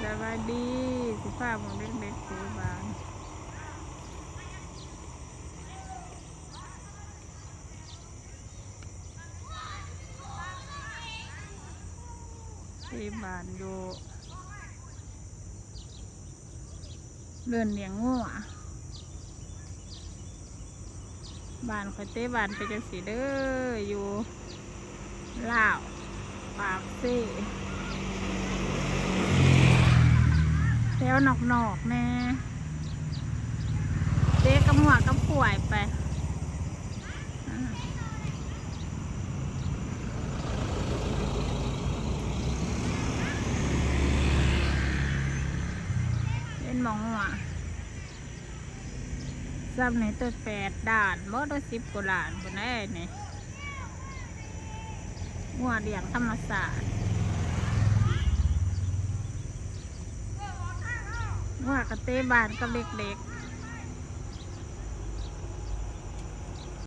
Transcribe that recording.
สวัสดีสิฟ้าหมองเล็กๆสีบานสีบานอยู่เดินเลี้ยงงัวบ้านคอยเต้บ้านไปจังสีเด้ออยู่ลาวปากเซ่แถวนอกแน่เต้กับหัวกับป่วยไปเล่นหมองหัวซ้ำในตัว8 ด่านบ่ได้10 กว่าด่านคนได้เนี่ยหัวเลี้ยงธรรมศาสตร์หัวกระเต้บานกับเด็กๆ